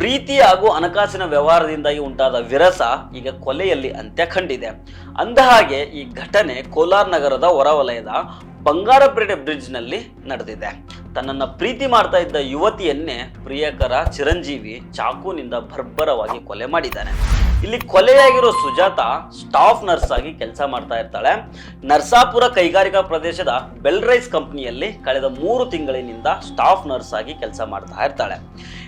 ಪ್ರೀತಿ ಹಾಗೂ ಹಣಕಾಸಿನ ವ್ಯವಹಾರದಿಂದಾಗಿ ಉಂಟಾದ ವಿರಸ ಈಗ ಕೊಲೆಯಲ್ಲಿ ಅಂತ್ಯ ಕಂಡಿದೆ. ಅಂದಹಾಗೆ ಈ ಘಟನೆ ಕೋಲಾರ ನಗರದ ಹೊರವಲಯದ ಬಂಗಾರಪೇಟೆ ಬ್ರಿಡ್ಜ್ ನಲ್ಲಿ ನಡೆದಿದೆ. ತನ್ನನ್ನ ಪ್ರೀತಿ ಮಾಡ್ತಾ ಇದ್ದ ಯುವತಿಯನ್ನೇ ಪ್ರಿಯಕರ ಚಿರಂಜೀವಿ ಚಾಕುನಿಂದ ಬರ್ಬರವಾಗಿ ಕೊಲೆ ಮಾಡಿದ್ದಾನೆ. ಇಲ್ಲಿ ಕೊಲೆಯಾಗಿರೋ ಸುಜಾತ ಸ್ಟಾಫ್ ನರ್ಸ್ ಆಗಿ ಕೆಲಸ ಮಾಡ್ತಾ ಇರ್ತಾಳೆ. ನರ್ಸಾಪುರ ಕೈಗಾರಿಕಾ ಪ್ರದೇಶದ ಬೆಲ್ರೈಸ್ ಕಂಪನಿಯಲ್ಲಿ ಕಳೆದ 3 ತಿಂಗಳಿನಿಂದ ಸ್ಟಾಫ್ ನರ್ಸ್ ಆಗಿ ಕೆಲಸ ಮಾಡ್ತಾ ಇರ್ತಾಳೆ.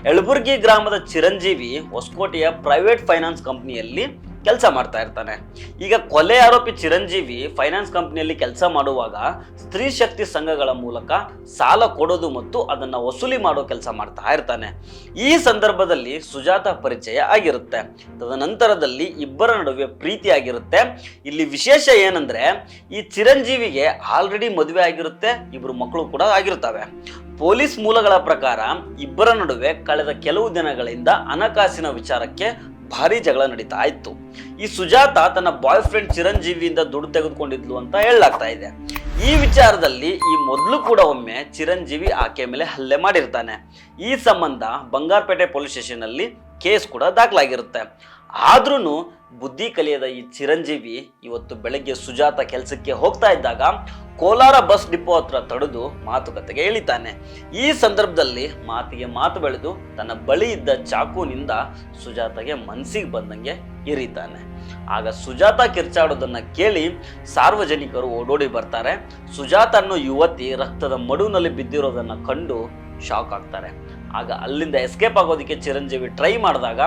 ಯಳಬುರ್ಗಿ ಗ್ರಾಮದ ಚಿರಂಜೀವಿ ಹೊಸಕೋಟೆಯ ಪ್ರೈವೇಟ್ ಫೈನಾನ್ಸ್ ಕಂಪನಿಯಲ್ಲಿ ಕೆಲಸ ಮಾಡ್ತಾ ಇರ್ತಾನೆ. ಈಗ ಕೊಲೆ ಆರೋಪಿ ಚಿರಂಜೀವಿ ಫೈನಾನ್ಸ್ ಕಂಪನಿಯಲ್ಲಿ ಕೆಲಸ ಮಾಡುವಾಗ ಸ್ತ್ರೀ ಶಕ್ತಿ ಸಂಘಗಳ ಮೂಲಕ ಸಾಲ ಕೊಡೋದು ಮತ್ತು ಅದನ್ನ ವಸೂಲಿ ಮಾಡೋ ಕೆಲಸ ಮಾಡ್ತಾ ಇರ್ತಾನೆ. ಈ ಸಂದರ್ಭದಲ್ಲಿ ಸುಜಾತ ಪರಿಚಯ ಆಗಿರುತ್ತೆ. ತದನಂತರದಲ್ಲಿ ಇಬ್ಬರ ನಡುವೆ ಪ್ರೀತಿ ಆಗಿರುತ್ತೆ. ಇಲ್ಲಿ ವಿಶೇಷ ಏನಂದ್ರೆ ಈ ಚಿರಂಜೀವಿಗೆ ಆಲ್ರೆಡಿ ಮದುವೆ ಆಗಿರುತ್ತೆ, ಇಬ್ಬರು ಮಕ್ಕಳು ಕೂಡ ಆಗಿರ್ತವೆ. ಪೊಲೀಸ್ ಮೂಲಗಳ ಪ್ರಕಾರ ಇಬ್ಬರ ನಡುವೆ ಕಳೆದ ಕೆಲವು ದಿನಗಳಿಂದ ಹಣಕಾಸಿನ ವಿಚಾರಕ್ಕೆ ಭಾರಿ ಜಗಳ ನಡೀತಾ ಇತ್ತು. ಈ ಸುಜಾತ ತನ್ನ ಬಾಯ್ ಫ್ರೆಂಡ್ ಚಿರಂಜೀವಿಯಿಂದ ದುಡ್ಡು ತೆಗೆದುಕೊಂಡಿದ್ಲು ಅಂತ ಹೇಳಲಾಗ್ತಾ ಇದೆ. ಈ ವಿಚಾರದಲ್ಲಿ ಈ ಮೊದಲು ಕೂಡ ಒಮ್ಮೆ ಚಿರಂಜೀವಿ ಆಕೆ ಮೇಲೆ ಹಲ್ಲೆ ಮಾಡಿರ್ತಾನೆ. ಈ ಸಂಬಂಧ ಬಂಗಾರಪೇಟೆ ಪೊಲೀಸ್ ಸ್ಟೇಷನ್ ಅಲ್ಲಿ ಕೇಸ್ ಕೂಡ ದಾಖಲಾಗಿರುತ್ತೆ. ಆದ್ರೂ ಬುದ್ಧಿ ಕಲಿಯದ ಈ ಚಿರಂಜೀವಿ ಇವತ್ತು ಬೆಳಗ್ಗೆ ಸುಜಾತ ಕೆಲಸಕ್ಕೆ ಹೋಗ್ತಾ ಇದ್ದಾಗ ಕೋಲಾರ ಬಸ್ ಡಿಪೋ ಹತ್ರ ತಡೆದು ಮಾತುಕತೆಗೆ ಇಳಿತಾನೆ. ಈ ಸಂದರ್ಭದಲ್ಲಿ ಮಾತಿಗೆ ಮಾತು ಬೆಳೆದು ತನ್ನ ಬಳಿ ಇದ್ದ ಚಾಕುನಿಂದ ಸುಜಾತಗೆ ಮನಸ್ಸಿಗೆ ಬಂದಂಗೆ ಇರಿತಾನೆ. ಆಗ ಸುಜಾತ ಕಿರ್ಚಾಡೋದನ್ನ ಕೇಳಿ ಸಾರ್ವಜನಿಕರು ಓಡೋಡಿ ಬರ್ತಾರೆ. ಸುಜಾತ ಅನ್ನೋ ಯುವತಿ ರಕ್ತದ ಮಡುವಿನಲ್ಲಿ ಬಿದ್ದಿರೋದನ್ನ ಕಂಡು ಶಾಕ್ ಆಗ್ತಾರೆ. ಆಗ ಅಲ್ಲಿಂದ ಎಸ್ಕೇಪ್ ಆಗೋದಕ್ಕೆ ಚಿರಂಜೀವಿ ಟ್ರೈ ಮಾಡಿದಾಗ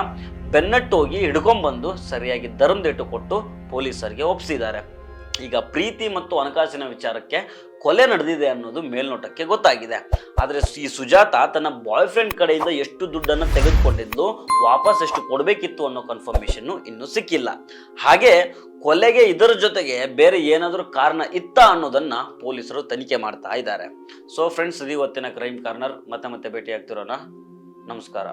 ಬೆನ್ನಟ್ಟು ಹೋಗಿ ಹಿಡ್ಕೊಂಡ್ಬಂದು ಸರಿಯಾಗಿ ಧರ್ಮದೇಟು ಕೊಟ್ಟು ಪೊಲೀಸರಿಗೆ ಒಪ್ಪಿಸಿದ್ದಾರೆ. ಈಗ ಪ್ರೀತಿ ಮತ್ತು ಹಣಕಾಸಿನ ವಿಚಾರಕ್ಕೆ ಕೊಲೆ ನಡೆದಿದೆ ಅನ್ನೋದು ಮೇಲ್ನೋಟಕ್ಕೆ ಗೊತ್ತಾಗಿದೆ. ಆದರೆ ಈ ಸುಜಾತ ತನ್ನ ಬಾಯ್ ಫ್ರೆಂಡ್ ಕಡೆಯಿಂದ ಎಷ್ಟು ದುಡ್ಡನ್ನು ತೆಗೆದುಕೊಂಡಿದ್ದು, ವಾಪಸ್ ಎಷ್ಟು ಕೊಡಬೇಕಿತ್ತು ಅನ್ನೋ ಕನ್ಫರ್ಮೇಷನ್ ಇನ್ನೂ ಸಿಕ್ಕಿಲ್ಲ. ಹಾಗೆ ಕೊಲೆಗೆ ಇದರ ಜೊತೆಗೆ ಬೇರೆ ಏನಾದರೂ ಕಾರಣ ಇತ್ತಾ ಅನ್ನೋದನ್ನ ಪೊಲೀಸರು ತನಿಖೆ ಮಾಡ್ತಾ ಇದ್ದಾರೆ. ಸೊ ಫ್ರೆಂಡ್ಸ್, ಇದು ಇವತ್ತಿನ ಕ್ರೈಮ್ ಕಾರ್ನರ್. ಮತ್ತೆ ಭೇಟಿ ಆಗ್ತಿರೋಣ. ನಮಸ್ಕಾರ.